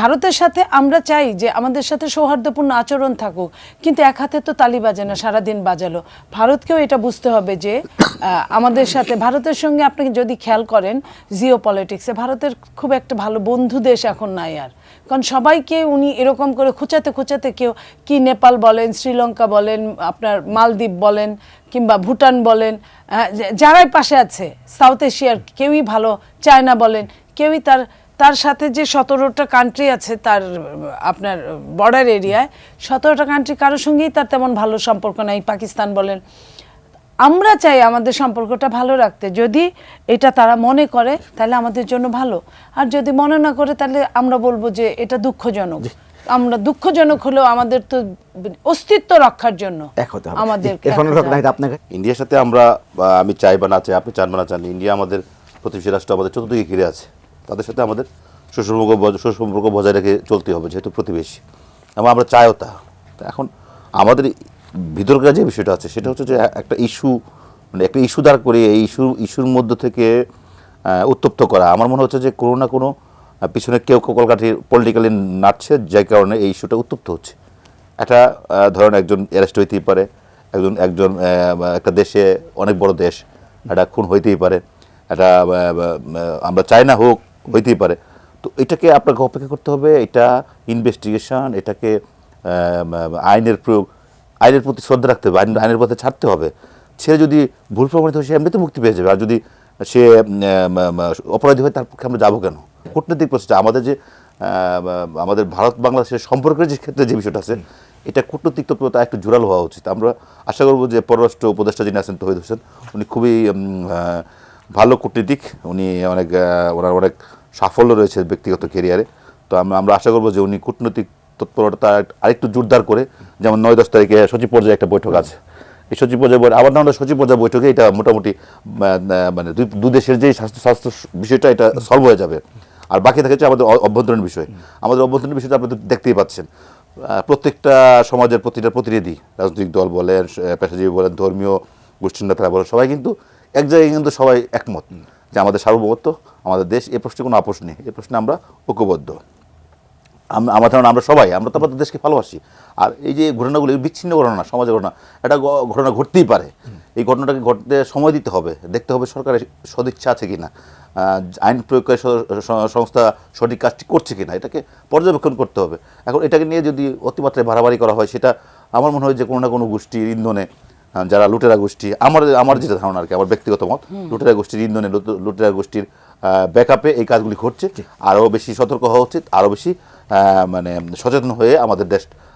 ভারতের সাথে আমরা চাই যে আমাদের সাথে সৌহার্দ্যপূর্ণ আচরণ থাকুক, কিন্তু এক হাতে তো তালি বাজে না, সারাদিন বাজালো। ভারতকেও এটা বুঝতে হবে যে আমাদের সাথে ভারতের সঙ্গে আপনি যদি খেয়াল করেন জিও পলিটিক্সে ভারতের খুব একটা ভালো বন্ধু দেশ এখন নাই আর, কারণ সবাইকে উনি এরকম করে খোঁচাতে খোঁচাতে কেউ কি নেপাল বলেন, শ্রীলঙ্কা বলেন, আপনার মালদ্বীপ বলেন কিংবা ভুটান বলেন, যারাই পাশে আছে সাউথ এশিয়ার কেউই ভালো, চায়না বলেন, কেউই তার সাথে যে 17টা কান্ট্রি আছে তার আপনার বর্ডার এরিয়ায়, 17টা কান্ট্রি কারোর সঙ্গেই তার তেমন ভালো সম্পর্ক নাই। পাকিস্তান বলেন। আমরা চাই আমাদের সম্পর্কটা ভালো রাখতে, যদি এটা তারা মনে করে তাহলে আমাদের জন্য ভালো, আর যদি মনে না করে তাহলে আমরা বলবো যে এটা দুঃখজনক। আমরা দুঃখজনক হলেও আমাদের তো অস্তিত্ব রক্ষার জন্য আমাদের ইন্ডিয়ার সাথে আমরা, আমি চাই বা না চাই, আপনি চান বা না চান, ইন্ডিয়া আমাদের প্রতিবেশী রাষ্ট্র, আমাদের চতুর্দিকে ঘিরে আছে, তাদের সাথে আমাদের সুসম্পর্ক বজায় রেখে চলতে হবে, যেহেতু প্রতিবেশী এবং আমরা চাইও তা। এখন আমাদের ভিতরকার যে বিষয়টা আছে সেটা হচ্ছে যে একটা ইস্যু, মানে একটা ইস্যু দাঁড় করে এই ইস্যুর মধ্য থেকে উত্তপ্ত করা, আমার মনে হচ্ছে যে কোনো না কোনো পিছনে কেউ কলকাঠি পলিটিক্যালি নাড়ছে, যার কারণে এই ইস্যুটা উত্তপ্ত হচ্ছে। একটা ধরেন একজন অ্যারেস্ট হইতেই পারে, একজন একটা দেশে, অনেক বড় দেশ, একটা খুন হইতেই পারে, একটা আমরা চাই না হোক, হইতেই পারে। তো এটাকে আপনাকে অপেক্ষা করতে হবে, এটা ইনভেস্টিগেশন, এটাকে আইনের প্রয়োগ, আইনের প্রতি শ্রদ্ধা রাখতে হবে, আইনের পথে ছাড়তে হবে। ছেড়ে যদি ভুল প্রমাণিত হয় সে এমনিতে মুক্তি পেয়ে যাবে, আর যদি সে অপরাধী হয় তার পক্ষে আমরা যাবো কেন? কূটনৈতিক প্রচেষ্টা, আমাদের ভারত বাংলাদেশের সম্পর্কের যে ক্ষেত্রে যে বিষয়টা আছে, এটা কূটনৈতিক তৎপরতা একটু জোরালো হওয়া উচিত। আমরা আশা করবো যে পররাষ্ট্র উপদেষ্টা যিনি আছেন তৌহিদ হোসেন, উনি খুবই ভালো কূটনীতিক, উনি ওনার অনেক সাফল্য রয়েছে ব্যক্তিগত ক্যারিয়ারে। তো আমরা আশা করবো যে উনি কূটনৈতিক তৎপরতা আরেকটু জোরদার করে, যেমন 9-10 তারিখে সচিব পর্যায়ে একটা বৈঠক আছে, এই সচিব পর্যায়ে আমার ধারণা সচিব পর্যায়ে বৈঠকে এটা মোটামুটি মানে দু দেশের যে স্বাস্থ্য বিষয়টা এটা সলভ হয়ে যাবে। আর বাকি থাকে হচ্ছে আমাদের অভ্যন্তরীণ বিষয়। আমাদের অভ্যন্তরীণ বিষয়টা আপনি তো দেখতেই পাচ্ছেন, প্রত্যেকটা সমাজের প্রতিনিধি, রাজনৈতিক দল বলেন, পেশাজীবী বলেন, ধর্মীয় গোষ্ঠীর নেতারা বলেন, সবাই কিন্তু এক জায়গায় কিন্তু সবাই একমত যে আমাদের সার্বভৌমত্ব, আমাদের দেশ, এই প্রশ্নে কোনো আপোষ নেই, এই প্রশ্নে আমরা ঐক্যবদ্ধ। আমার ধারণা আমরা তো আমাদের দেশকে ভালোবাসি। আর এই যে ঘটনাগুলো বিচ্ছিন্ন ঘটনা, সমাজের ঘটনা, একটা ঘটনা ঘটতেই পারে, এই ঘটনাটাকে ঘটতে সময় দিতে হবে, দেখতে হবে সরকারের সদিচ্ছা আছে কিনা, আইন প্রয়োগকারী সংস্থা সঠিক কাজটি করছে কিনা, এটাকে পর্যবেক্ষণ করতে হবে। এখন এটাকে নিয়ে যদি অতিমাত্রায় বাড়াবাড়ি করা হয়, সেটা আমার মনে হয় যে কোনো না কোনো গোষ্ঠীর ইন্ধনে, যারা লুটেরা গোষ্ঠী, আমার যেটা ধারণা আর কি, আমার ব্যক্তিগত মত, লুটেরা গোষ্ঠীর ইন্ধনে, লুটেরা গোষ্ঠীর ব্যাকআপে এই কাজগুলি ঘটছে। আরও বেশি সতর্ক হওয়া উচিত, আরও বেশি মানে সচেতন হয়ে আমাদের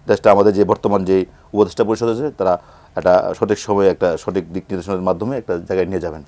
দেশটা আমাদের যে বর্তমান যে উপদেষ্টা পরিষদ আছে, তারা একটা সঠিক সময়ে একটা সঠিক দিক নির্দেশনের মাধ্যমে একটা জায়গায় নিয়ে যাবেন।